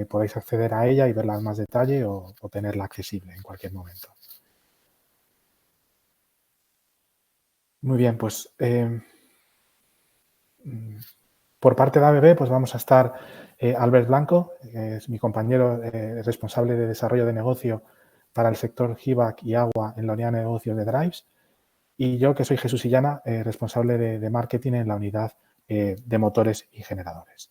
podéis acceder a ella y verla en más detalle o tenerla accesible en cualquier momento. Muy bien, pues por parte de ABB pues vamos a estar Albert Blanco, es mi compañero responsable de desarrollo de negocio para el sector HVAC y agua en la unidad de negocios de Drives, y yo, que soy Jesús Illana, responsable de marketing en la unidad de motores y generadores.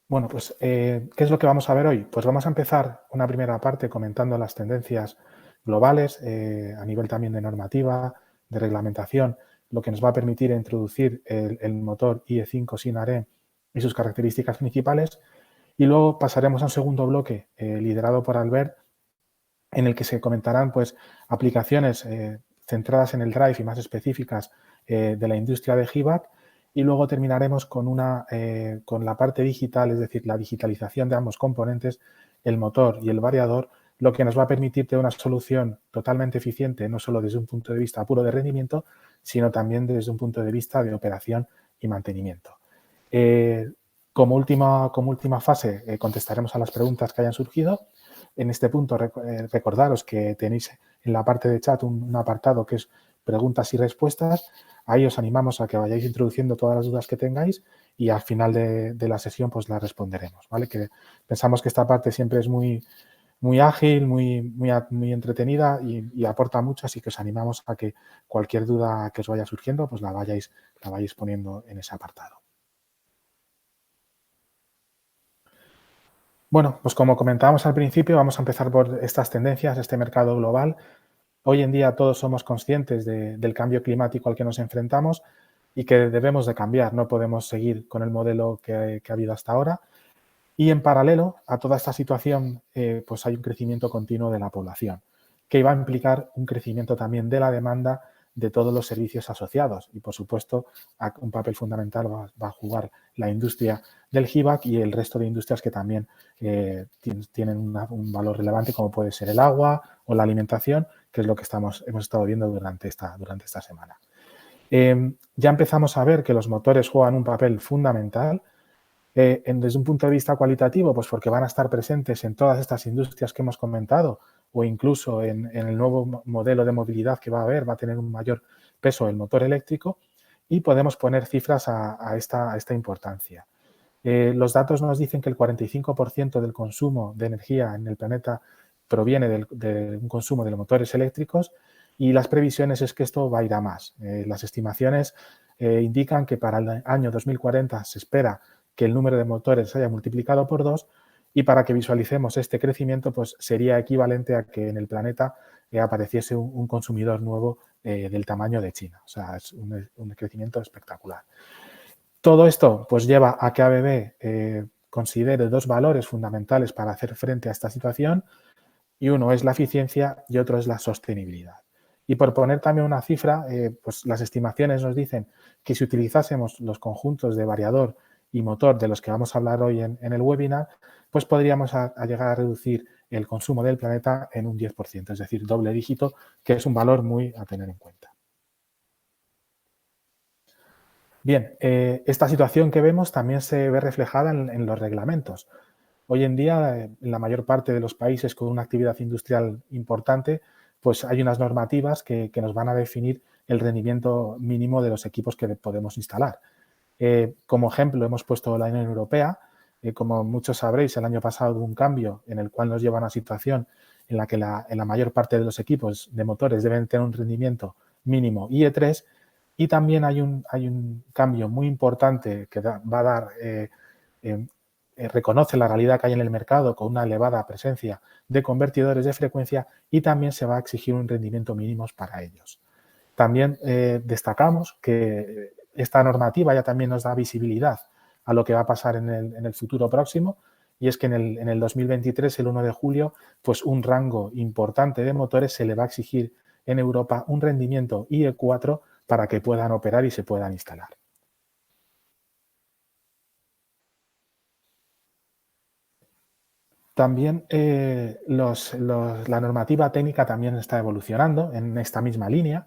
Bueno, pues, ¿qué es lo que vamos a ver hoy? Pues vamos a empezar una primera parte comentando las tendencias globales a nivel también de normativa, de reglamentación, lo que nos va a permitir introducir el motor IE5 sin ARENH y sus características principales. Y luego pasaremos a un segundo bloque liderado por Albert, en el que se comentarán pues, aplicaciones centradas en el drive y más específicas de la industria de HVAC. Y luego terminaremos con la parte digital, es decir, la digitalización de ambos componentes, el motor y el variador, lo que nos va a permitir tener una solución totalmente eficiente, no solo desde un punto de vista puro de rendimiento, sino también desde un punto de vista de operación y mantenimiento. Como última fase, contestaremos a las preguntas que hayan surgido. En este punto, recordaros que tenéis en la parte de chat un apartado que es preguntas y respuestas. Ahí os animamos a que vayáis introduciendo todas las dudas que tengáis y al final de la sesión pues las responderemos, ¿vale? Que pensamos que esta parte siempre es muy ágil, muy entretenida y aporta mucho, así que os animamos a que cualquier duda que os vaya surgiendo pues la vayáis poniendo en ese apartado. Bueno, pues como comentábamos al principio, vamos a empezar por estas tendencias, este mercado global. Hoy en día todos somos conscientes del cambio climático al que nos enfrentamos y que debemos de cambiar, no podemos seguir con el modelo que ha habido hasta ahora. Y en paralelo a toda esta situación, pues hay un crecimiento continuo de la población, que iba a implicar un crecimiento también de la demanda de todos los servicios asociados. Y, por supuesto, un papel fundamental va a jugar la industria del HVAC y el resto de industrias que también tienen un valor relevante, como puede ser el agua o la alimentación, que es lo que hemos estado viendo durante esta semana. Ya empezamos a ver que los motores juegan un papel fundamental. Desde un punto de vista cualitativo, pues porque van a estar presentes en todas estas industrias que hemos comentado o incluso en el nuevo modelo de movilidad que va a haber, va a tener un mayor peso el motor eléctrico y podemos poner cifras a esta importancia. Los datos nos dicen que el 45% del consumo de energía en el planeta proviene de un consumo de los motores eléctricos y las previsiones es que esto va a ir a más. Las estimaciones indican que para el año 2040 se espera que el número de motores se haya multiplicado por 2 y para que visualicemos este crecimiento pues sería equivalente a que en el planeta apareciese un consumidor nuevo del tamaño de China. O sea, es un crecimiento espectacular. Todo esto pues lleva a que ABB considere dos valores fundamentales para hacer frente a esta situación y uno es la eficiencia y otro es la sostenibilidad. Y por poner también una cifra, pues las estimaciones nos dicen que si utilizásemos los conjuntos de variador y motor de los que vamos a hablar hoy en el webinar, pues podríamos llegar a reducir el consumo del planeta en un 10%, es decir, doble dígito, que es un valor muy a tener en cuenta. Bien, esta situación que vemos también se ve reflejada en los reglamentos. Hoy en día, en la mayor parte de los países con una actividad industrial importante, pues hay unas normativas que nos van a definir el rendimiento mínimo de los equipos que podemos instalar. Como ejemplo, hemos puesto la Unión Europea. Como muchos sabréis, el año pasado hubo un cambio en el cual nos lleva a una situación en la que en la mayor parte de los equipos de motores deben tener un rendimiento mínimo IE3 y también hay un cambio muy importante que va a dar reconoce la realidad que hay en el mercado con una elevada presencia de convertidores de frecuencia y también se va a exigir un rendimiento mínimo para ellos. También destacamos que esta normativa ya también nos da visibilidad a lo que va a pasar en el futuro próximo y es que en el 2023, el 1 de julio, pues un rango importante de motores se le va a exigir en Europa un rendimiento IE4 para que puedan operar y se puedan instalar. También la normativa técnica también está evolucionando en esta misma línea.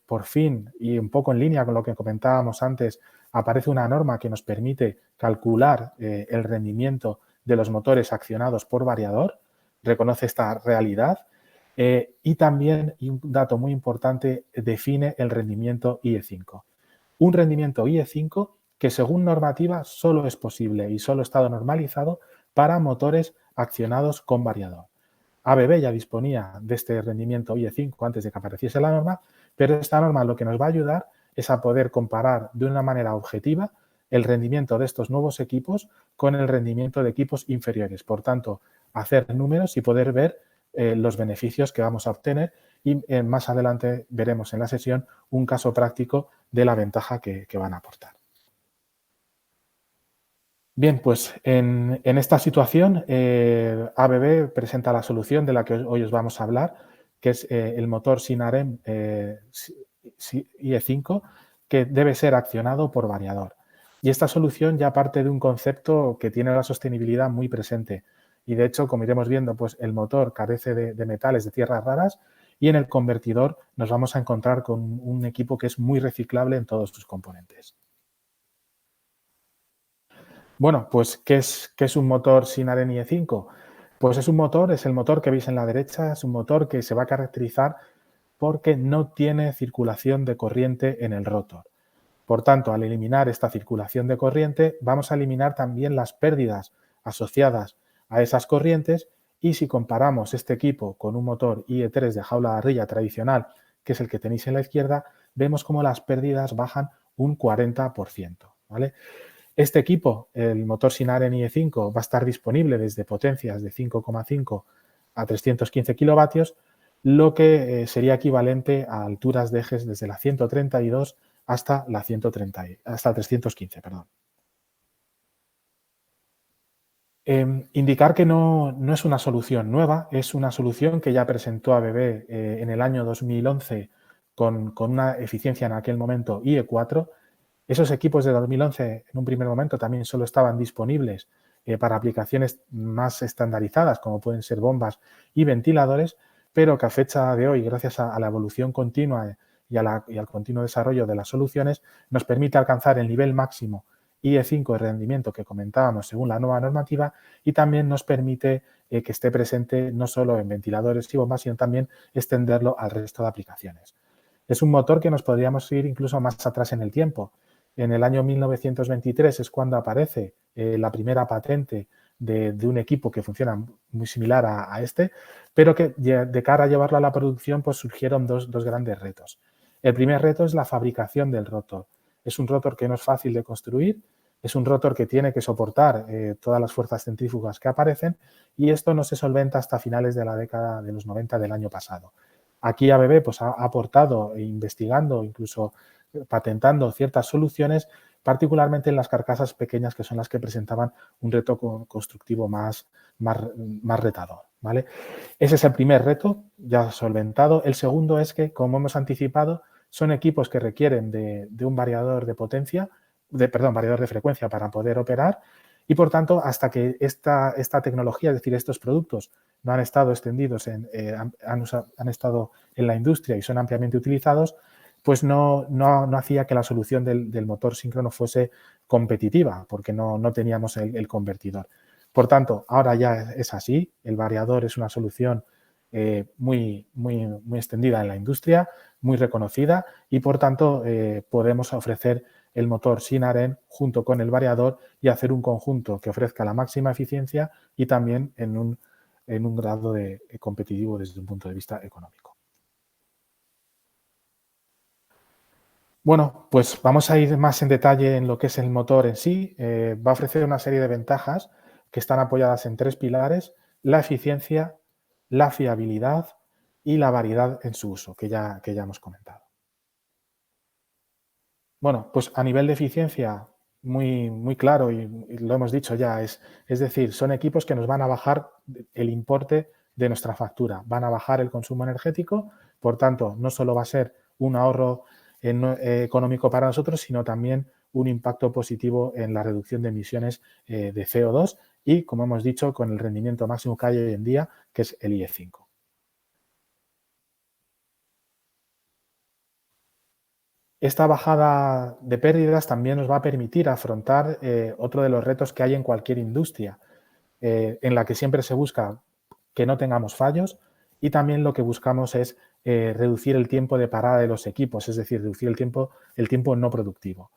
por fin, y un poco en línea con lo que comentábamos antes, aparece una norma que nos permite calcular el rendimiento de los motores accionados por variador, reconoce esta realidad y también, y un dato muy importante, define el rendimiento IE5. Un rendimiento IE5 que según normativa solo es posible y solo ha estado normalizado para motores accionados con variador. ABB ya disponía de este rendimiento IE5 antes de que apareciese la norma, pero esta norma lo que nos va a ayudar es a poder comparar de una manera objetiva el rendimiento de estos nuevos equipos con el rendimiento de equipos inferiores. Por tanto, hacer números y poder ver los beneficios que vamos a obtener y más adelante veremos en la sesión un caso práctico de la ventaja que van a aportar. Bien, pues en esta situación ABB presenta la solución de la que hoy os vamos a hablar, que es el motor Sinarem IE5, que debe ser accionado por variador. Y esta solución ya parte de un concepto que tiene la sostenibilidad muy presente. Y de hecho, como iremos viendo, pues el motor carece de metales, de tierras raras, y en el convertidor nos vamos a encontrar con un equipo que es muy reciclable en todos sus componentes. Bueno, pues, ¿qué es un motor Sinaren IE5? Pues es el motor que veis en la derecha, es un motor que se va a caracterizar porque no tiene circulación de corriente en el rotor. Por tanto, al eliminar esta circulación de corriente, vamos a eliminar también las pérdidas asociadas a esas corrientes y si comparamos este equipo con un motor IE3 de jaula de rilla tradicional, que es el que tenéis en la izquierda, vemos como las pérdidas bajan un 40%, ¿vale? Este equipo, el motor Sinaren IE5, va a estar disponible desde potencias de 5,5 a 315 kilovatios, lo que sería equivalente a alturas de ejes desde la 132 hasta la 130, hasta 315, perdón. Indicar que no es una solución nueva, es una solución que ya presentó ABB en el año 2011 con una eficiencia en aquel momento IE4. Esos equipos de 2011 en un primer momento también solo estaban disponibles para aplicaciones más estandarizadas como pueden ser bombas y ventiladores, pero que a fecha de hoy, gracias a la evolución continua y al continuo desarrollo de las soluciones, nos permite alcanzar el nivel máximo IE5 de rendimiento que comentábamos según la nueva normativa y también nos permite que esté presente no solo en ventiladores y bombas, sino también extenderlo al resto de aplicaciones. Es un motor que nos podríamos ir incluso más atrás en el tiempo. En el año 1923 es cuando aparece la primera patente de un equipo que funciona muy similar a este, pero que de cara a llevarlo a la producción pues surgieron dos grandes retos. El primer reto es la fabricación del rotor. Es un rotor que no es fácil de construir, es un rotor que tiene que soportar todas las fuerzas centrífugas que aparecen y esto no se solventa hasta finales de la década de los 90 del año pasado. Aquí ABB pues, ha aportado investigando, incluso patentando ciertas soluciones, particularmente en las carcasas pequeñas que son las que presentaban un reto constructivo más retador, ¿vale? Ese es el primer reto ya solventado. El segundo es que, como hemos anticipado, son equipos que requieren de un variador de potencia, variador de frecuencia para poder operar y, por tanto, hasta que esta tecnología, es decir, estos productos no han estado extendidos, han estado en la industria y son ampliamente utilizados, pues no hacía que la solución del motor síncrono fuese competitiva, porque no teníamos el convertidor. Por tanto, ahora ya es así, el variador es una solución muy extendida en la industria, muy reconocida y, por tanto, podemos ofrecer el motor Sinaren junto con el variador y hacer un conjunto que ofrezca la máxima eficiencia y también en un grado competitivo desde un punto de vista económico. Bueno, pues vamos a ir más en detalle en lo que es el motor en sí. Va a ofrecer una serie de ventajas que están apoyadas en tres pilares: la eficiencia, la fiabilidad y la variedad en su uso, que ya hemos comentado. Bueno, pues a nivel de eficiencia, muy claro y lo hemos dicho ya, es decir, son equipos que nos van a bajar el importe de nuestra factura, van a bajar el consumo energético, por tanto, no solo va a ser un ahorro económico para nosotros, sino también un impacto positivo en la reducción de emisiones de CO2 y, como hemos dicho, con el rendimiento máximo que hay hoy en día, que es el IE5. Esta bajada de pérdidas también nos va a permitir afrontar otro de los retos que hay en cualquier industria, en la que siempre se busca que no tengamos fallos y también lo que buscamos es reducir el tiempo de parada de los equipos, es decir, reducir el tiempo no productivo.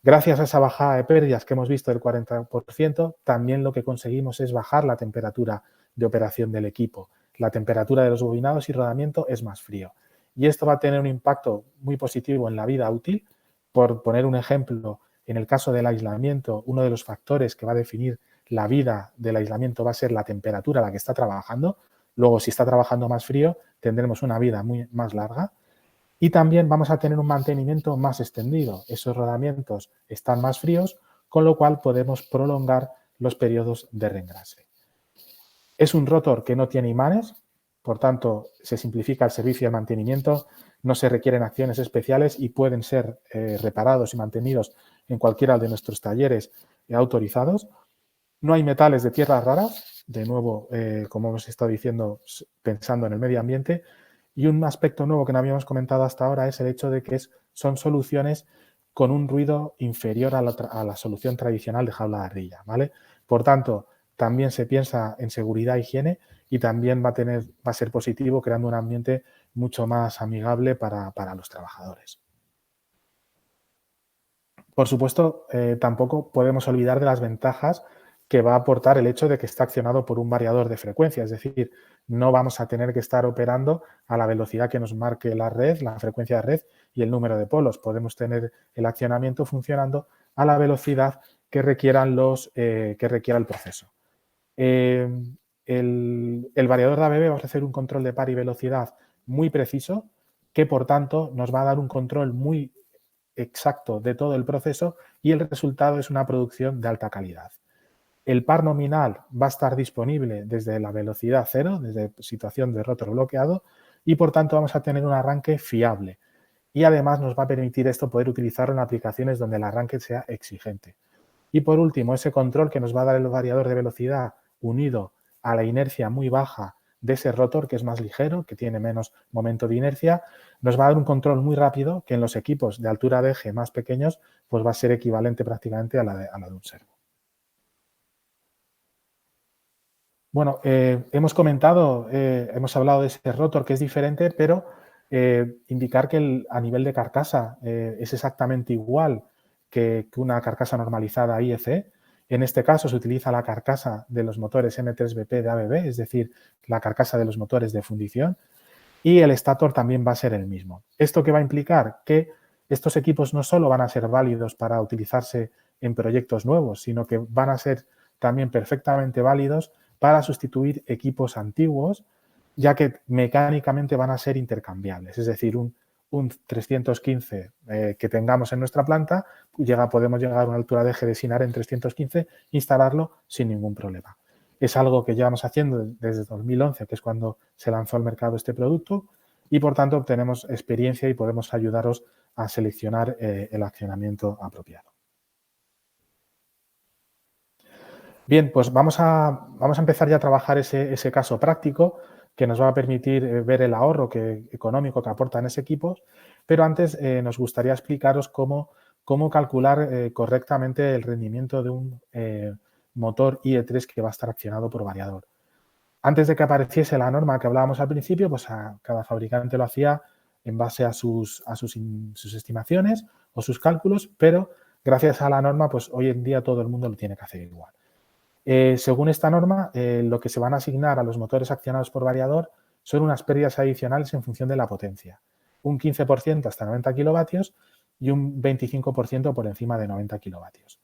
Gracias a esa bajada de pérdidas que hemos visto del 40%, también lo que conseguimos es bajar la temperatura de operación del equipo. La temperatura de los bobinados y rodamiento es más frío. Y esto va a tener un impacto muy positivo en la vida útil. Por poner un ejemplo, en el caso del aislamiento, uno de los factores que va a definir la vida del aislamiento va a ser la temperatura a la que está trabajando. Luego, si está trabajando más frío, tendremos una vida más larga. Y también vamos a tener un mantenimiento más extendido. Esos rodamientos están más fríos, con lo cual podemos prolongar los periodos de reengrase. Es un rotor que no tiene imanes, por tanto, se simplifica el servicio de mantenimiento, no se requieren acciones especiales y pueden ser reparados y mantenidos en cualquiera de nuestros talleres autorizados. No hay metales de tierras raras, de nuevo, como hemos estado diciendo, pensando en el medio ambiente. Y un aspecto nuevo que no habíamos comentado hasta ahora es el hecho de que son soluciones con un ruido inferior a la solución tradicional de jaula de ardilla, ¿vale? Por tanto, también se piensa en seguridad e higiene y también va a ser positivo creando un ambiente mucho más amigable para los trabajadores. Por supuesto, tampoco podemos olvidar de las ventajas que va a aportar el hecho de que está accionado por un variador de frecuencia, es decir, no vamos a tener que estar operando a la velocidad que nos marque la red, la frecuencia de red y el número de polos. Podemos tener el accionamiento funcionando a la velocidad que requiera el proceso. El variador de ABB va a ofrecer un control de par y velocidad muy preciso que, por tanto, nos va a dar un control muy exacto de todo el proceso y el resultado es una producción de alta calidad. El par nominal va a estar disponible desde la velocidad cero, desde situación de rotor bloqueado y por tanto vamos a tener un arranque fiable. Y además nos va a permitir esto poder utilizarlo en aplicaciones donde el arranque sea exigente. Y por último, ese control que nos va a dar el variador de velocidad unido a la inercia muy baja de ese rotor, que es más ligero, que tiene menos momento de inercia, nos va a dar un control muy rápido que en los equipos de altura de eje más pequeños pues va a ser equivalente prácticamente a la de un servo. Bueno, hemos comentado, hemos hablado de ese rotor que es diferente, pero indicar que a nivel de carcasa es exactamente igual que una carcasa normalizada IEC. En este caso se utiliza la carcasa de los motores M3BP de ABB, es decir, la carcasa de los motores de fundición, y el estator también va a ser el mismo. ¿Esto qué va a implicar? Que estos equipos no solo van a ser válidos para utilizarse en proyectos nuevos, sino que van a ser también perfectamente válidos para sustituir equipos antiguos, ya que mecánicamente van a ser intercambiables. Es decir, un 315 que tengamos en nuestra planta, podemos llegar a una altura de eje de Sinar en 315 e instalarlo sin ningún problema. Es algo que llevamos haciendo desde 2011, que es cuando se lanzó al mercado este producto, y por tanto obtenemos experiencia y podemos ayudaros a seleccionar el accionamiento apropiado. Bien, pues vamos a empezar ya a trabajar ese caso práctico que nos va a permitir ver el ahorro económico que aportan ese equipos, pero antes nos gustaría explicaros cómo calcular correctamente el rendimiento de un motor IE3 que va a estar accionado por variador. Antes de que apareciese la norma que hablábamos al principio, pues cada fabricante lo hacía en base a sus estimaciones o sus cálculos, pero gracias a la norma, pues hoy en día todo el mundo lo tiene que hacer igual. Según esta norma, lo que se van a asignar a los motores accionados por variador son unas pérdidas adicionales en función de la potencia. Un 15% hasta 90 kilovatios y un 25% por encima de 90 kilovatios.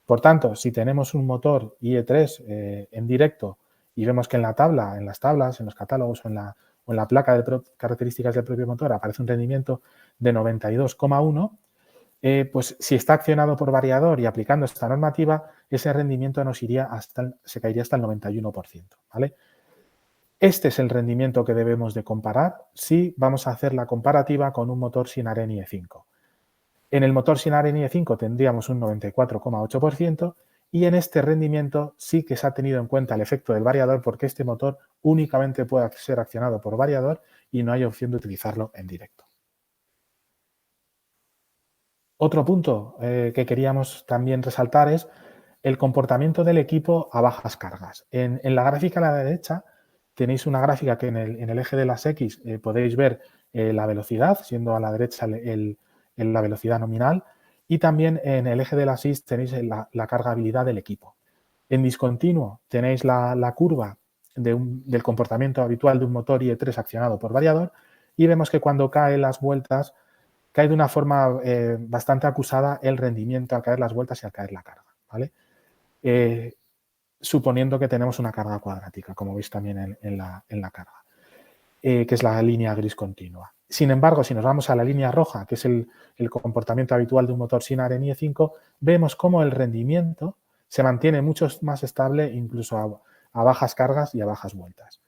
Por tanto, si tenemos un motor IE3 en directo y vemos que en las tablas, en los catálogos o en la placa de características del propio motor aparece un rendimiento de 92,1, pues si está accionado por variador y aplicando esta normativa, ese rendimiento se caería hasta el 91%, ¿vale? Este es el rendimiento que debemos de comparar si vamos a hacer la comparativa con un motor Sinaren IE5. En el motor Sinaren IE5 tendríamos un 94,8% y en este rendimiento sí que se ha tenido en cuenta el efecto del variador porque este motor únicamente puede ser accionado por variador y no hay opción de utilizarlo en directo. Otro punto que queríamos también resaltar es el comportamiento del equipo a bajas cargas. En la gráfica a la derecha tenéis una gráfica que en el eje de las X podéis ver la velocidad, siendo a la derecha la velocidad nominal, y también en el eje de las Y tenéis la cargabilidad del equipo. En discontinuo tenéis la curva del comportamiento habitual de un motor IE3 accionado por variador y vemos que cuando caen las vueltas cae de una forma bastante acusada el rendimiento al caer las vueltas y al caer la carga, ¿vale? Suponiendo que tenemos una carga cuadrática, como veis también en la carga, que es la línea gris continua. Sin embargo, si nos vamos a la línea roja, que es el comportamiento habitual de un motor Sinar en IE5, vemos cómo el rendimiento se mantiene mucho más estable incluso a bajas cargas y a bajas vueltas.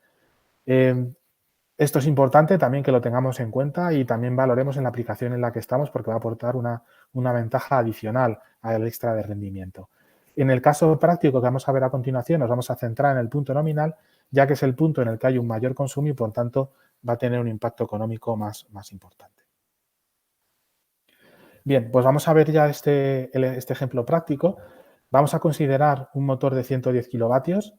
Esto es importante también que lo tengamos en cuenta y también valoremos en la aplicación en la que estamos porque va a aportar una ventaja adicional al extra de rendimiento. En el caso práctico que vamos a ver a continuación, nos vamos a centrar en el punto nominal, ya que es el punto en el que hay un mayor consumo y, por tanto, va a tener un impacto económico más importante. Bien, pues vamos a ver ya este ejemplo práctico. Vamos a considerar un motor de 110 kilovatios.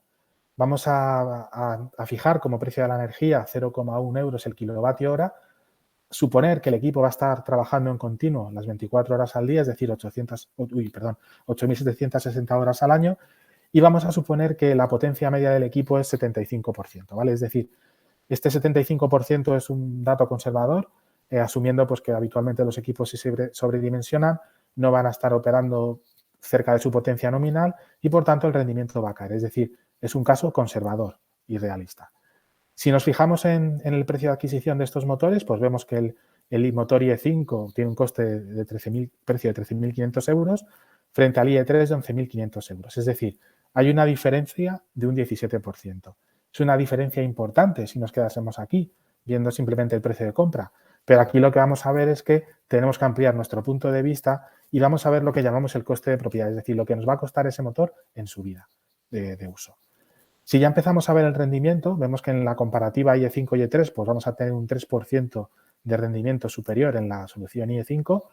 Vamos a fijar como precio de la energía 0,1 euros el kilovatio hora. Suponer que el equipo va a estar trabajando en continuo las 24 horas al día, es decir, 8.760 horas al año, y vamos a suponer que la potencia media del equipo es 75%, ¿vale? Es decir, este 75% es un dato conservador, asumiendo pues, que habitualmente los equipos si se sobredimensionan no van a estar operando cerca de su potencia nominal y, por tanto, el rendimiento va a caer. Es decir, es un caso conservador y realista. Si nos fijamos en el precio de adquisición de estos motores, pues vemos que el motor IE5 tiene un coste de precio de 13.500 euros frente al IE3 de 11.500 euros. Es decir, hay una diferencia de un 17%. Es una diferencia importante si nos quedásemos aquí, viendo simplemente el precio de compra. Pero aquí lo que vamos a ver es que tenemos que ampliar nuestro punto de vista y vamos a ver lo que llamamos el coste de propiedad, es decir, lo que nos va a costar ese motor en su vida de uso. Si ya empezamos a ver el rendimiento, vemos que en la comparativa IE5 y IE3 pues vamos a tener un 3% de rendimiento superior en la solución IE5.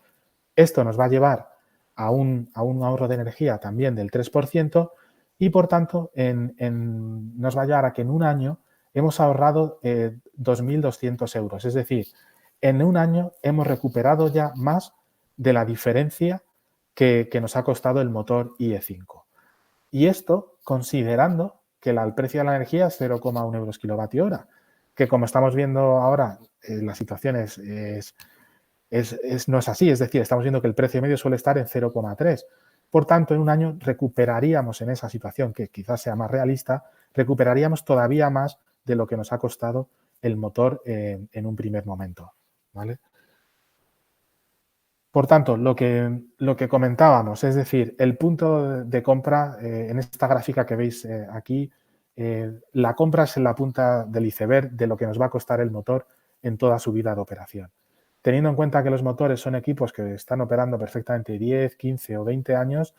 Esto nos va a llevar a un ahorro de energía también del 3% y, por tanto, nos va a llevar a que en un año hemos ahorrado 2.200 euros. Es decir, en un año hemos recuperado ya más de la diferencia que nos ha costado el motor IE5. Y esto considerando que el precio de la energía es 0,1 euros kilovatio hora, que como estamos viendo ahora, la situación no es así, es decir, estamos viendo que el precio medio suele estar en 0,3. Por tanto, en un año recuperaríamos en esa situación, que quizás sea más realista, recuperaríamos todavía más de lo que nos ha costado el motor en un primer momento, ¿vale? Por tanto, lo que comentábamos, es decir, el punto de compra, en esta gráfica que veis aquí, la compra es en la punta del iceberg de lo que nos va a costar el motor en toda su vida de operación. Teniendo en cuenta que los motores son equipos que están operando perfectamente 10, 15 o 20 años,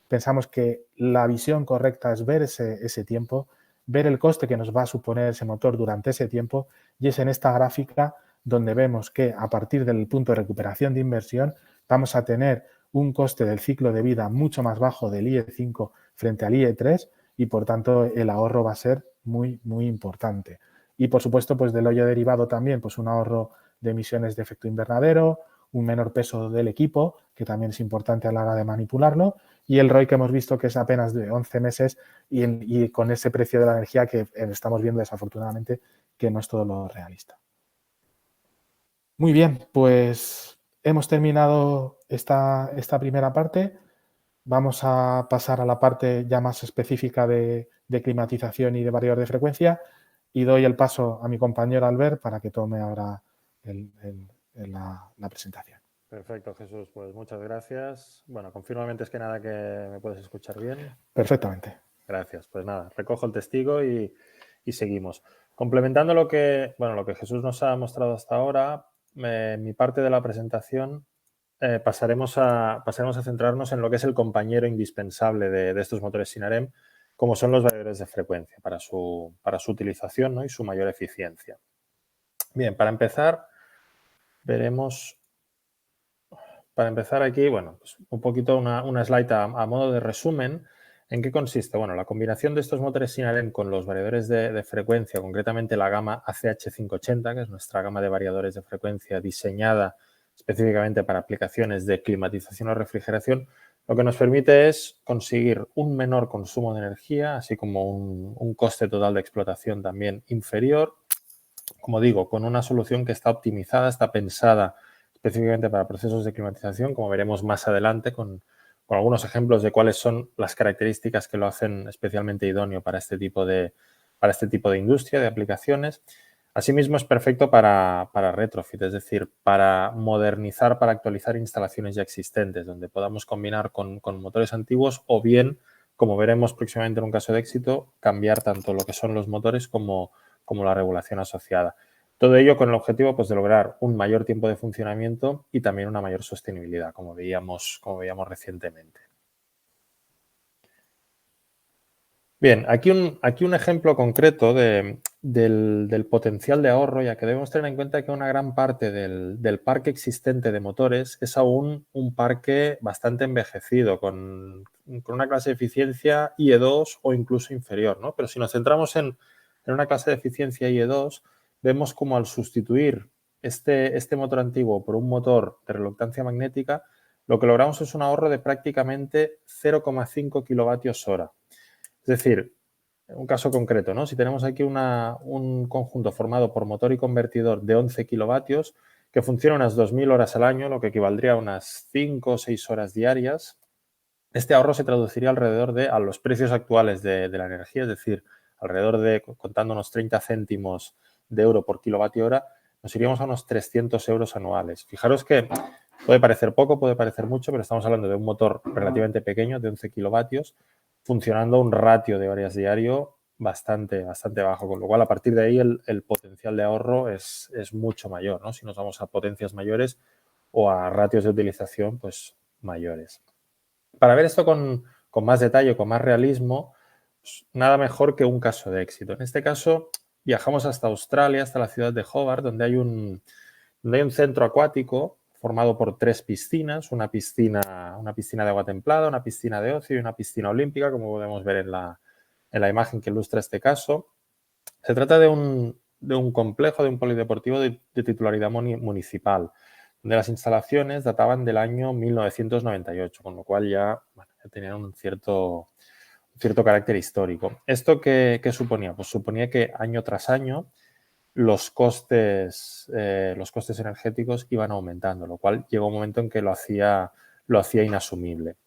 pensamos que la visión correcta es ver ese tiempo, ver el coste que nos va a suponer ese motor durante ese tiempo, y es en esta gráfica donde vemos que a partir del punto de recuperación de inversión vamos a tener un coste del ciclo de vida mucho más bajo del IE5 frente al IE3 y, por tanto, el ahorro va a ser muy, muy importante. Y, por supuesto, pues del hoyo derivado también, pues un ahorro de emisiones de efecto invernadero, un menor peso del equipo, que también es importante a la hora de manipularlo, y el ROI que hemos visto que es apenas de 11 meses y con ese precio de la energía que estamos viendo desafortunadamente que no es todo lo realista. Muy bien, pues hemos terminado esta primera parte. Vamos a pasar a la parte ya más específica de climatización y de variador de frecuencia y doy el paso a mi compañero Albert para que tome ahora la presentación. Perfecto, Jesús. Pues muchas gracias. Bueno, confírmame antes que nada que me puedes escuchar bien. Perfectamente. Gracias. Pues nada, recojo el testigo y seguimos. Complementando lo que Jesús nos ha mostrado hasta ahora, en mi parte de la presentación pasaremos a centrarnos en lo que es el compañero indispensable de estos motores Sinarem, como son los variadores de frecuencia para su utilización, ¿no? Y su mayor eficiencia. Bien, para empezar, veremos para empezar aquí, bueno, pues un poquito una slide a modo de resumen. ¿En qué consiste? Bueno, la combinación de estos motores Sinarem con los variadores de frecuencia, concretamente la gama ACH580, que es nuestra gama de variadores de frecuencia diseñada específicamente para aplicaciones de climatización o refrigeración, lo que nos permite es conseguir un menor consumo de energía, así como un coste total de explotación también inferior, como digo, con una solución que está optimizada, está pensada específicamente para procesos de climatización, como veremos más adelante con algunos ejemplos de cuáles son las características que lo hacen especialmente idóneo para este tipo de industria, de aplicaciones. Asimismo, es perfecto para retrofit, es decir, para modernizar, para actualizar instalaciones ya existentes, donde podamos combinar con motores antiguos o bien, como veremos próximamente en un caso de éxito, cambiar tanto lo que son los motores como la regulación asociada. Todo ello con el objetivo, pues, de lograr un mayor tiempo de funcionamiento y también una mayor sostenibilidad, como veíamos recientemente. Bien, aquí un ejemplo concreto del potencial de ahorro, ya que debemos tener en cuenta que una gran parte del parque existente de motores es aún un parque bastante envejecido, con una clase de eficiencia IE2 o incluso inferior, ¿no? Pero si nos centramos en una clase de eficiencia IE2, vemos como al sustituir este motor antiguo por un motor de reluctancia magnética, lo que logramos es un ahorro de prácticamente 0,5 kilovatios hora. Es decir, en un caso concreto, ¿no? Si tenemos aquí un conjunto formado por motor y convertidor de 11 kilovatios que funciona unas 2.000 horas al año, lo que equivaldría a unas 5 o 6 horas diarias, este ahorro se traduciría alrededor a los precios actuales de la energía, es decir, alrededor de, contando unos 30 céntimos de euro por kilovatio hora, nos iríamos a unos 300 euros anuales. Fijaros que puede parecer poco, puede parecer mucho, pero estamos hablando de un motor relativamente pequeño, de 11 kilovatios, funcionando un ratio de horas diario bastante bajo, con lo cual a partir de ahí el potencial de ahorro es mucho mayor, ¿no? Si nos vamos a potencias mayores o a ratios de utilización pues mayores. Para ver esto con más detalle, con más realismo, pues nada mejor que un caso de éxito. En este caso viajamos hasta Australia, hasta la ciudad de Hobart, donde hay un centro acuático formado por 3 piscinas, una piscina de agua templada, una piscina de ocio y una piscina olímpica, como podemos ver en la imagen que ilustra este caso. Se trata de un complejo, de un polideportivo de titularidad municipal, donde las instalaciones databan del año 1998, con lo cual ya tenían un cierto carácter histórico. ¿Esto qué suponía? Pues suponía que año tras año los costes energéticos iban aumentando, lo cual llegó un momento en que lo hacía inasumible.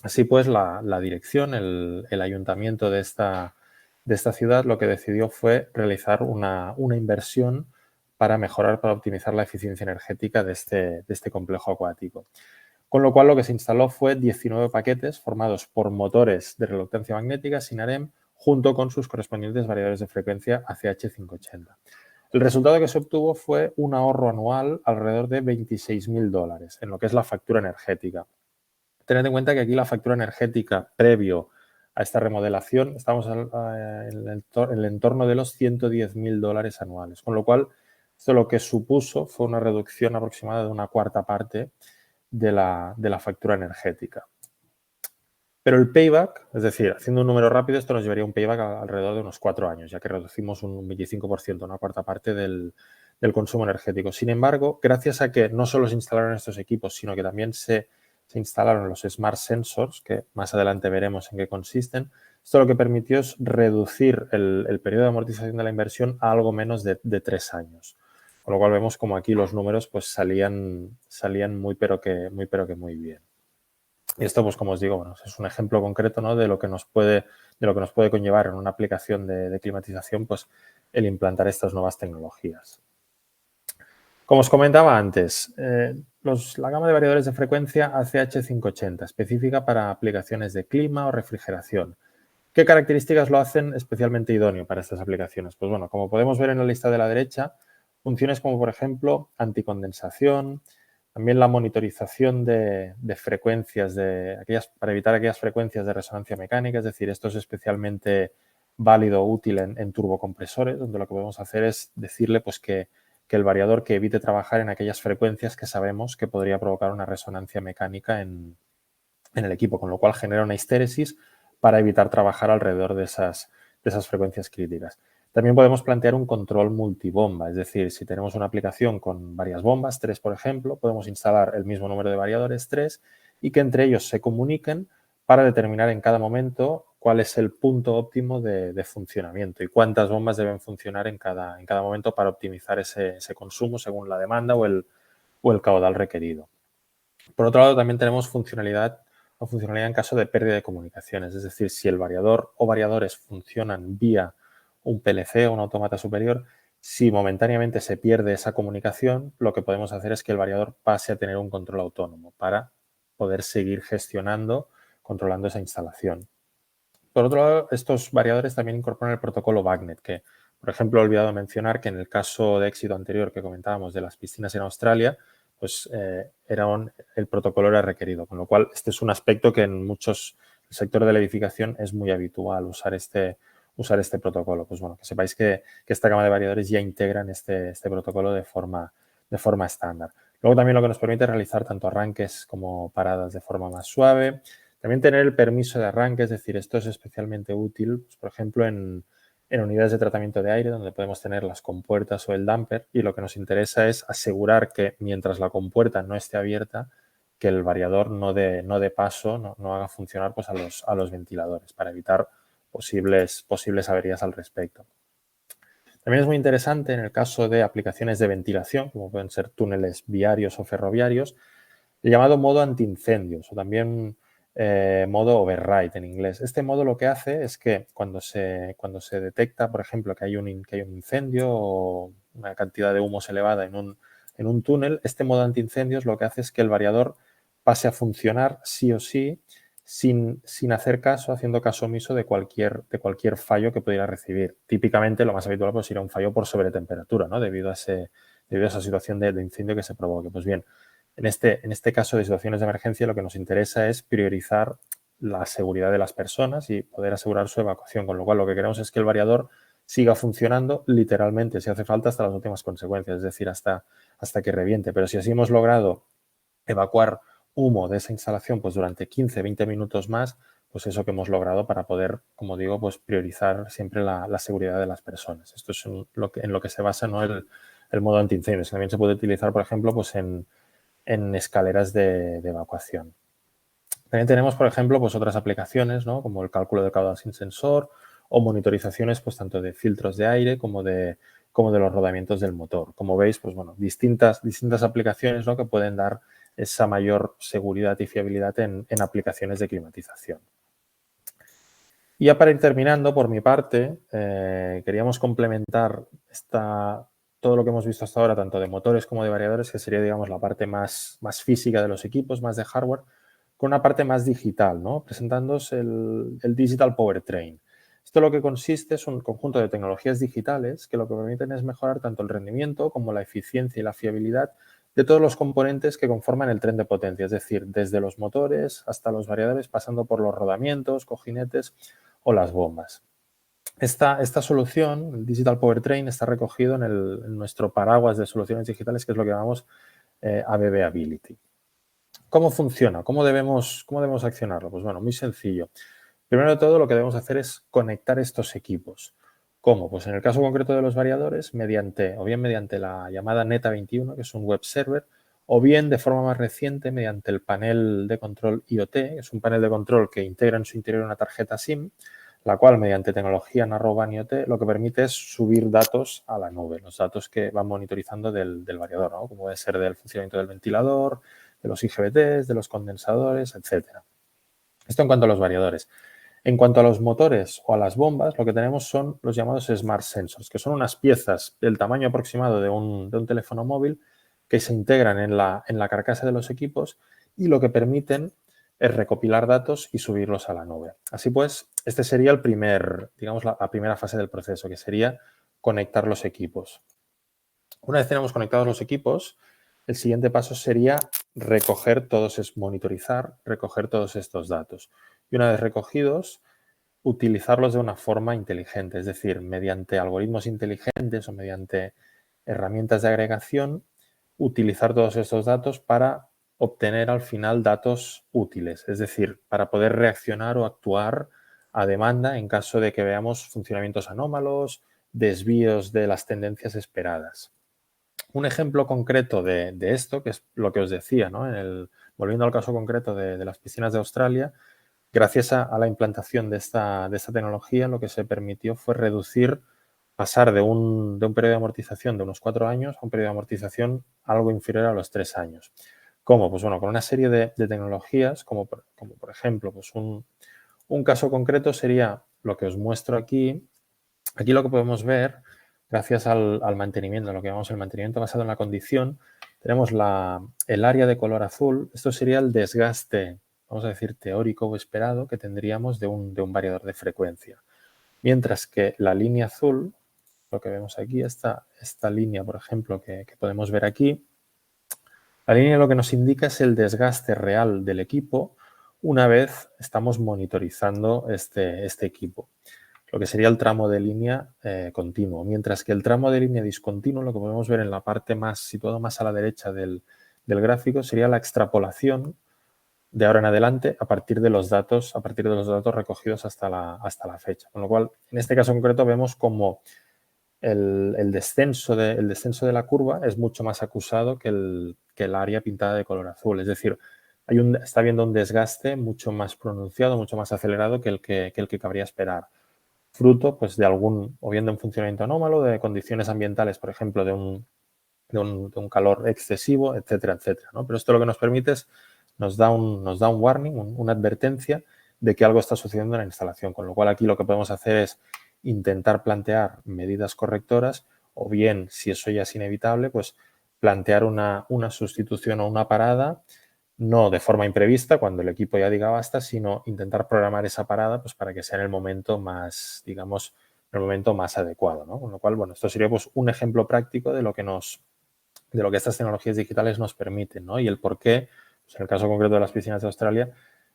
Así pues, la dirección, el ayuntamiento de esta ciudad, lo que decidió fue realizar una inversión para mejorar, para optimizar la eficiencia energética de este complejo acuático. Con lo cual, lo que se instaló fue 19 paquetes formados por motores de reluctancia magnética Sinarem, junto con sus correspondientes variadores de frecuencia ACH580. El resultado que se obtuvo fue un ahorro anual alrededor de $26.000 en lo que es la factura energética. Tened en cuenta que aquí la factura energética previo a esta remodelación estamos en el entorno de los $110.000 anuales, con lo cual esto lo que supuso fue una reducción aproximada de una cuarta parte de la factura energética. Pero el payback, es decir, haciendo un número rápido, esto nos llevaría a un payback alrededor de unos 4 años, ya que reducimos un 25%, una cuarta parte del consumo energético. Sin embargo, gracias a que no solo se instalaron estos equipos, sino que también se instalaron los Smart Sensors, que más adelante veremos en qué consisten, esto lo que permitió es reducir el periodo de amortización de la inversión a algo menos de 3 años. Con lo cual vemos como aquí los números pues salían muy pero que muy bien. Y esto, pues como os digo, bueno, es un ejemplo concreto, ¿no?, de lo que nos puede conllevar en una aplicación de climatización, pues el implantar estas nuevas tecnologías. Como os comentaba antes, la gama de variadores de frecuencia ACH580, específica para aplicaciones de clima o refrigeración. ¿Qué características lo hacen especialmente idóneo para estas aplicaciones? Pues bueno, como podemos ver en la lista de la derecha, funciones como, por ejemplo, anticondensación, también la monitorización de frecuencias para evitar aquellas frecuencias de resonancia mecánica, es decir, esto es especialmente válido o útil en turbocompresores, donde lo que podemos hacer es decirle pues, que que el variador que evite trabajar en aquellas frecuencias que sabemos que podría provocar una resonancia mecánica en el equipo, con lo cual genera una histéresis para evitar trabajar alrededor de esas frecuencias críticas. También podemos plantear un control multibomba, es decir, si tenemos una aplicación con varias bombas, 3 por ejemplo, podemos instalar el mismo número de variadores, 3, y que entre ellos se comuniquen para determinar en cada momento cuál es el punto óptimo de funcionamiento y cuántas bombas deben funcionar en cada momento para optimizar ese consumo según la demanda o el caudal requerido. Por otro lado, también tenemos funcionalidad en caso de pérdida de comunicaciones, es decir, si el variador o variadores funcionan vía un PLC o un autómata superior, si momentáneamente se pierde esa comunicación, lo que podemos hacer es que el variador pase a tener un control autónomo para poder seguir gestionando, controlando esa instalación. Por otro lado, estos variadores también incorporan el protocolo BACnet, que, por ejemplo, he olvidado mencionar que en el caso de éxito anterior que comentábamos de las piscinas en Australia, pues el protocolo era requerido, con lo cual este es un aspecto que en el sector de la edificación es muy habitual usar este protocolo. Pues bueno, que sepáis que esta gama de variadores ya integran este protocolo de forma estándar. Luego también lo que nos permite realizar tanto arranques como paradas de forma más suave. También tener el permiso de arranque, es decir, esto es especialmente útil, pues, por ejemplo, en unidades de tratamiento de aire, donde podemos tener las compuertas o el damper, y lo que nos interesa es asegurar que mientras la compuerta no esté abierta, que el variador no dé paso, no haga funcionar pues, a los ventiladores, para evitar posibles averías al respecto. También es muy interesante en el caso de aplicaciones de ventilación, como pueden ser túneles viarios o ferroviarios, el llamado modo antiincendios o también modo override en inglés. Este modo lo que hace es que cuando se detecta, por ejemplo, que hay un incendio o una cantidad de humos elevada en un túnel, este modo antiincendios lo que hace es que el variador pase a funcionar sí o sí sin hacer caso, haciendo caso omiso de cualquier fallo que pudiera recibir. Típicamente lo más habitual pues, sería un fallo por sobretemperatura, ¿no? debido a esa situación de incendio que se provoque. Pues bien, en este caso de situaciones de emergencia lo que nos interesa es priorizar la seguridad de las personas y poder asegurar su evacuación, con lo cual lo que queremos es que el variador siga funcionando literalmente, si hace falta, hasta las últimas consecuencias, es decir, hasta que reviente. Pero si así hemos logrado evacuar humo de esa instalación pues durante 15-20 minutos más, pues eso que hemos logrado para poder, como digo, pues priorizar siempre la seguridad de las personas. Esto es en lo que se basa, ¿no? el modo antiincendios. También se puede utilizar, por ejemplo, pues en escaleras de evacuación. También tenemos, por ejemplo, pues otras aplicaciones, ¿no? Como el cálculo de caudal sin sensor o monitorizaciones pues tanto de filtros de aire como de los rodamientos del motor. Como veis, pues bueno, distintas aplicaciones, ¿no? que pueden dar esa mayor seguridad y fiabilidad en aplicaciones de climatización. Y ya para ir terminando, por mi parte, queríamos complementar todo lo que hemos visto hasta ahora, tanto de motores como de variadores, que sería, digamos, la parte más física de los equipos, más de hardware, con una parte más digital, ¿no? Presentándoos el Digital Powertrain. Esto lo que consiste es un conjunto de tecnologías digitales que lo que permiten es mejorar tanto el rendimiento como la eficiencia y la fiabilidad de todos los componentes que conforman el tren de potencia, es decir, desde los motores hasta los variadores, pasando por los rodamientos, cojinetes o las bombas. Esta solución, el Digital Powertrain, está recogido en nuestro paraguas de soluciones digitales, que es lo que llamamos ABB Ability. ¿Cómo funciona? ¿Cómo debemos accionarlo? Pues bueno, muy sencillo. Primero de todo, lo que debemos hacer es conectar estos equipos. ¿Cómo? Pues en el caso concreto de los variadores, o bien mediante la llamada Neta21, que es un web server, o bien de forma más reciente mediante el panel de control IoT, que es un panel de control que integra en su interior una tarjeta SIM, la cual mediante tecnología Narrowband IoT lo que permite es subir datos a la nube, los datos que van monitorizando del variador, ¿no? Como puede ser del funcionamiento del ventilador, de los IGBTs, de los condensadores, etc. Esto en cuanto a los variadores. En cuanto a los motores o a las bombas, lo que tenemos son los llamados Smart Sensors, que son unas piezas del tamaño aproximado de un teléfono móvil que se integran en la carcasa de los equipos y lo que permiten es recopilar datos y subirlos a la nube. Así pues, este sería la primera fase del proceso, que sería conectar los equipos. Una vez tenemos conectados los equipos, el siguiente paso sería monitorizar, recoger todos estos datos. Y una vez recogidos, utilizarlos de una forma inteligente, es decir, mediante algoritmos inteligentes o mediante herramientas de agregación, utilizar todos estos datos para obtener al final datos útiles, es decir, para poder reaccionar o actuar a demanda en caso de que veamos funcionamientos anómalos, desvíos de las tendencias esperadas. Un ejemplo concreto de esto, que es lo que os decía, ¿no? Volviendo al caso concreto de las piscinas de Australia, gracias a la implantación de esta tecnología, lo que se permitió fue pasar de un periodo de amortización de unos 4 años a un periodo de amortización algo inferior a los 3 años. ¿Cómo? Pues bueno, con una serie de tecnologías, como por ejemplo, pues un caso concreto sería lo que os muestro aquí. Aquí lo que podemos ver, gracias al mantenimiento, lo que llamamos el mantenimiento basado en la condición, tenemos el área de color azul. Esto sería el desgaste, vamos a decir, teórico o esperado que tendríamos de un variador de frecuencia. Mientras que la línea azul, lo que vemos aquí, esta línea, por ejemplo, que podemos ver aquí, la línea lo que nos indica es el desgaste real del equipo una vez estamos monitorizando este equipo, lo que sería el tramo de línea continuo. Mientras que el tramo de línea discontinuo, lo que podemos ver en la parte situado más a la derecha del gráfico, sería la extrapolación de ahora en adelante a partir de los datos recogidos hasta la fecha. Con lo cual, en este caso concreto, vemos como el descenso de la curva es mucho más acusado que el área pintada de color azul. Es decir, está habiendo un desgaste mucho más pronunciado, mucho más acelerado que el que cabría esperar. Fruto pues, de o bien de un funcionamiento anómalo, de condiciones ambientales, por ejemplo, de un calor excesivo, etcétera, etcétera, ¿no? Pero esto lo que nos permite es, nos da un warning, una advertencia de que algo está sucediendo en la instalación. Con lo cual, aquí lo que podemos hacer es intentar plantear medidas correctoras o bien, si eso ya es inevitable, pues plantear una sustitución o una parada, no de forma imprevista, cuando el equipo ya diga basta, sino intentar programar esa parada pues, para que sea en el momento más, digamos, en el momento más adecuado, ¿no? Con lo cual, bueno, esto sería pues, un ejemplo práctico de lo que estas tecnologías digitales nos permiten, ¿no? Y el por qué, pues, en el caso concreto de las piscinas de Australia,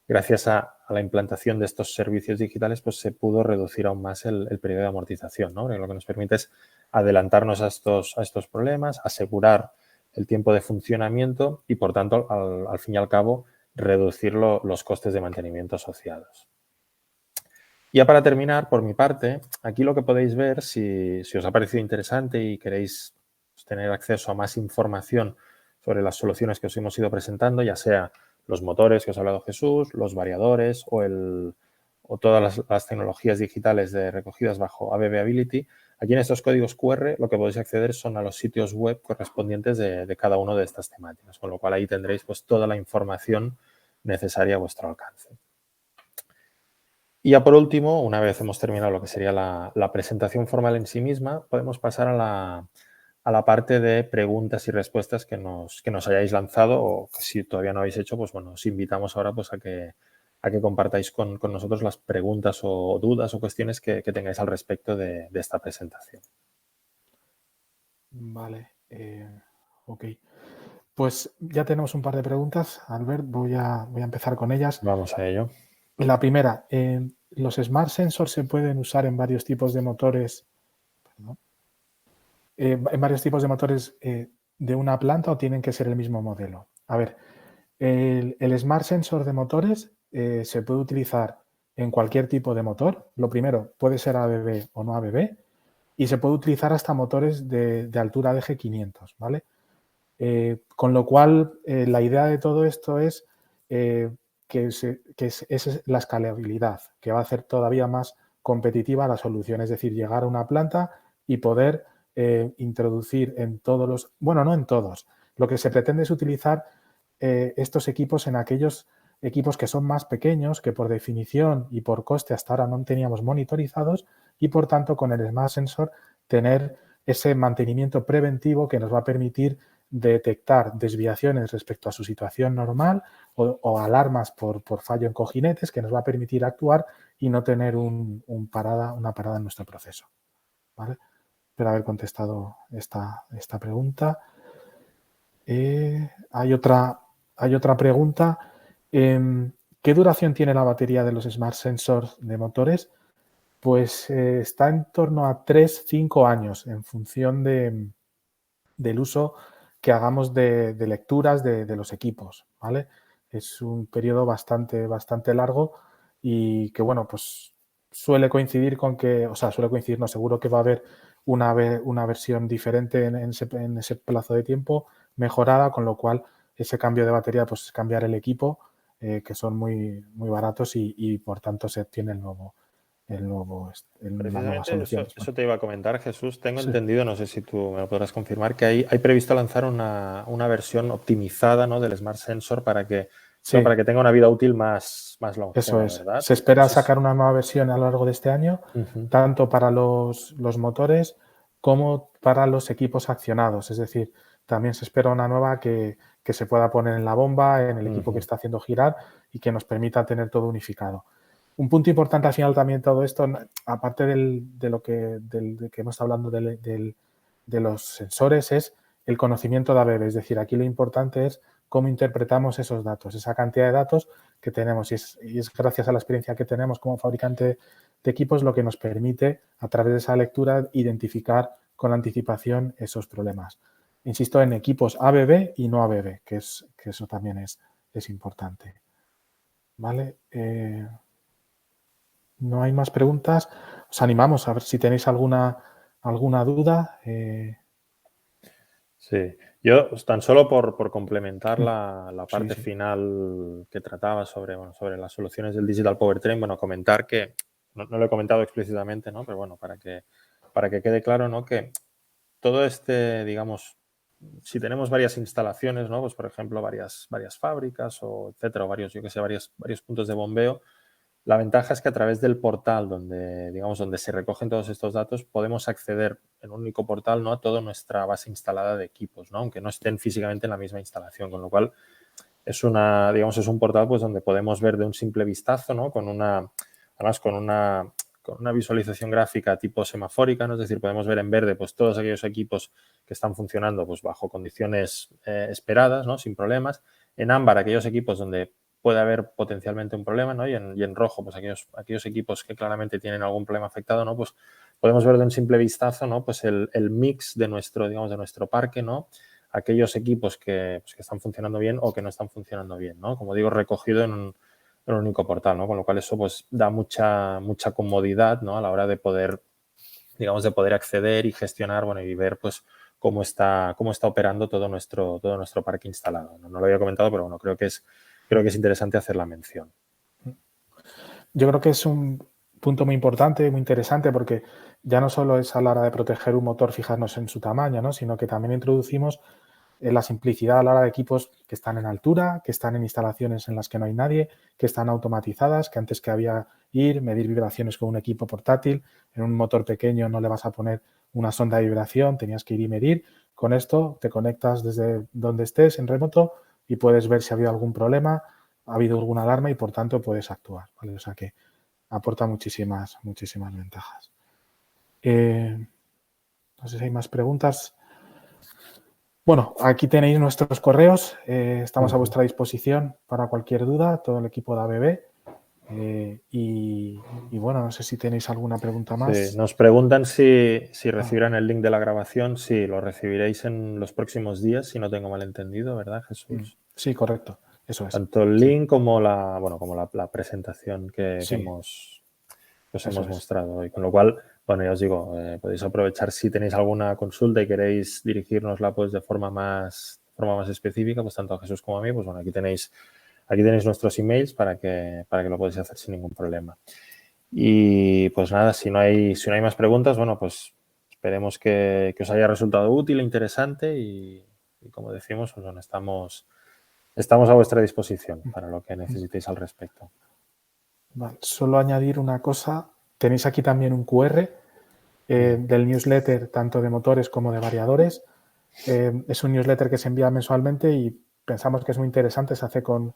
gracias a la implantación de estos servicios digitales, pues se pudo reducir aún más el periodo de amortización, ¿no? Porque lo que nos permite es adelantarnos a estos problemas, asegurar el tiempo de funcionamiento y, por tanto, al fin y al cabo, reducir los costes de mantenimiento asociados. Ya para terminar, por mi parte, aquí lo que podéis ver, si os ha parecido interesante y queréis tener acceso a más información sobre las soluciones que os hemos ido presentando, ya sea los motores que os ha hablado Jesús, los variadores o todas las tecnologías digitales recogidas bajo ABB Ability, aquí en estos códigos QR lo que podéis acceder son a los sitios web correspondientes de cada una de estas temáticas, con lo cual ahí tendréis pues, toda la información necesaria a vuestro alcance. Y ya por último, una vez hemos terminado lo que sería la presentación formal en sí misma, podemos pasar a la parte de preguntas y respuestas que nos hayáis lanzado o que si todavía no habéis hecho, pues bueno, os invitamos ahora pues a que compartáis con nosotros las preguntas o dudas o cuestiones que tengáis al respecto de esta presentación. Vale, ok. Pues ya tenemos un par de preguntas, Albert, voy a empezar con ellas. Vamos a ello. La primera, ¿los Smart Sensors se pueden usar en varios tipos de motores? ¿En varios tipos de motores de una planta o tienen que ser el mismo modelo? A ver, el Smart Sensor de motores se puede utilizar en cualquier tipo de motor. Lo primero, puede ser ABB o no ABB y se puede utilizar hasta motores de altura de G500, ¿vale? Con lo cual, la idea de todo esto es que es la escalabilidad, que va a hacer todavía más competitiva la solución, es decir, llegar a una planta y poder introducir en todos los, bueno, no en todos, lo que se pretende es utilizar estos equipos en aquellos equipos que son más pequeños, que por definición y por coste hasta ahora no teníamos monitorizados y por tanto con el Smart Sensor tener ese mantenimiento preventivo que nos va a permitir detectar desviaciones respecto a su situación normal o alarmas por fallo en cojinetes que nos va a permitir actuar y no tener una parada en nuestro proceso, ¿vale? Espero haber contestado esta pregunta. Hay otra pregunta. ¿Qué duración tiene la batería de los Smart Sensors de motores? Pues está en torno a 3-5 años en función de del uso que hagamos de lecturas de los equipos, ¿vale? Es un periodo bastante largo y que, bueno, pues suele coincidir con que, o sea, suele coincidir, no, seguro que va a haber una versión diferente en ese plazo de tiempo, mejorada, con lo cual ese cambio de batería, pues es cambiar el equipo, que son muy baratos y por tanto se obtiene la nueva Precisamente solución eso disponible. te iba a comentar, Jesús. Tengo Sí, entendido, no sé si tú me lo podrás confirmar, que hay previsto lanzar una versión optimizada, ¿no?, del Smart Sensor sí, para que tenga una vida útil más eso longeva, es. ¿verdad? Se No espera sé si... sacar una nueva versión a lo largo de este año, Ujú, tanto para los motores como para los equipos accionados. Es decir, también se espera una nueva que se pueda poner en la bomba, en el equipo que ujú. está haciendo girar y que nos permita tener todo unificado. Un punto importante al final también todo esto, aparte de que hemos estado hablando de los sensores, es el conocimiento de ABB. Es decir, aquí lo importante es cómo interpretamos esos datos, esa cantidad de datos que tenemos. Y es gracias a la experiencia que tenemos como fabricante de equipos lo que nos permite, a través de esa lectura, identificar con anticipación esos problemas. Insisto en equipos ABB y no ABB, que eso también es importante. ¿Vale? No hay más preguntas. Os animamos a ver si tenéis alguna duda. Sí, yo tan solo por complementar la Sí, parte sí. final que trataba sobre las soluciones del Digital Powertrain, bueno, comentar que, no lo he comentado explícitamente, ¿no?, pero bueno, para que quede claro, ¿no?, que todo digamos, si tenemos varias instalaciones, ¿no?, pues por ejemplo, varias fábricas o etcétera, o varios, yo que sé, varios puntos de bombeo, la ventaja es que a través del portal donde se recogen todos estos datos, podemos acceder en un único portal, ¿no?, a toda nuestra base instalada de equipos, ¿no?, aunque no estén físicamente en la misma instalación, con lo cual es un portal, pues, donde podemos ver de un simple vistazo, ¿no?, además con una visualización gráfica tipo semafórica, ¿no?, es decir, podemos ver en verde, pues, todos aquellos equipos que están funcionando, pues, bajo condiciones esperadas, ¿no?, sin problemas. En ámbar, aquellos equipos donde puede haber potencialmente un problema, ¿no?, y en rojo, pues, aquellos equipos que claramente tienen algún problema afectado, ¿no?, pues podemos ver de un simple vistazo, ¿no?, pues el mix de nuestro parque, ¿no?, aquellos equipos pues, que están funcionando bien o que no están funcionando bien, ¿no? Como digo, recogido en un único portal, ¿no? Con lo cual eso, pues, da mucha comodidad, ¿no?, a la hora de poder, digamos, de poder acceder y gestionar, bueno, y ver, pues, cómo está operando todo nuestro parque instalado, ¿no? No lo había comentado, pero bueno, creo que es interesante hacer la mención. Yo creo que es un punto muy importante, muy interesante, porque ya no solo es a la hora de proteger un motor fijarnos en su tamaño, ¿no?, sino que también introducimos la simplicidad a la hora de equipos que están en altura, que están en instalaciones en las que no hay nadie, que están automatizadas, que antes que había medir vibraciones con un equipo portátil, en un motor pequeño no le vas a poner una sonda de vibración, tenías que ir y medir. Con esto te conectas desde donde estés en remoto y puedes ver si ha habido algún problema, ha habido alguna alarma y por tanto puedes actuar, ¿vale? O sea que aporta muchísimas ventajas. No sé si hay más preguntas. Bueno, aquí tenéis nuestros correos. Estamos a Ujú. vuestra disposición para cualquier duda, todo el equipo de ABB. Y bueno, no sé si tenéis alguna pregunta Sí, más. nos preguntan si Ah, recibirán el link de la grabación. Sí, lo recibiréis en los próximos días, si no tengo mal entendido, ¿verdad, Jesús? sí, correcto. Eso es. Tanto el Sí, link como la presentación que sí, eso hemos es. mostrado hoy. Con lo cual, bueno, ya os digo, podéis aprovechar si tenéis alguna consulta y queréis dirigírnosla, pues, de forma más específica, pues tanto a Jesús como a mí, pues bueno, aquí tenéis nuestros emails para que lo podáis hacer sin ningún problema. Y pues nada, si no hay más preguntas, bueno, pues esperemos que os haya resultado útil e interesante y como decimos, pues bueno, estamos a vuestra disposición para lo que necesitéis al respecto. Vale, solo añadir una cosa. Tenéis aquí también un QR Mm. del newsletter, tanto de motores como de variadores. Es un newsletter que se envía mensualmente y pensamos que es muy interesante. Se hace con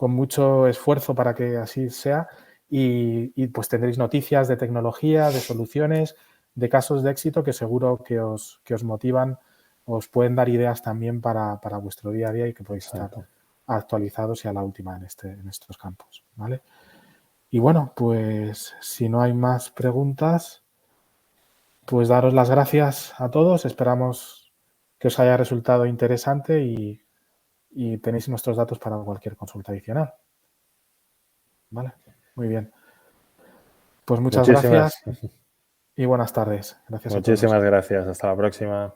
mucho esfuerzo para que así sea y pues tendréis noticias de tecnología, de soluciones, de casos de éxito que seguro que os motivan, os pueden dar ideas también para vuestro día a día y que podéis estar Exacto. actualizados y a la última en estos campos, ¿vale? Y bueno, pues si no hay más preguntas, pues daros las gracias a todos. Esperamos que os haya resultado interesante y tenéis nuestros datos para cualquier consulta adicional. ¿Vale? Muy bien. Pues muchas gracias y buenas tardes. Gracias a todos. Muchísimas gracias. Hasta la próxima.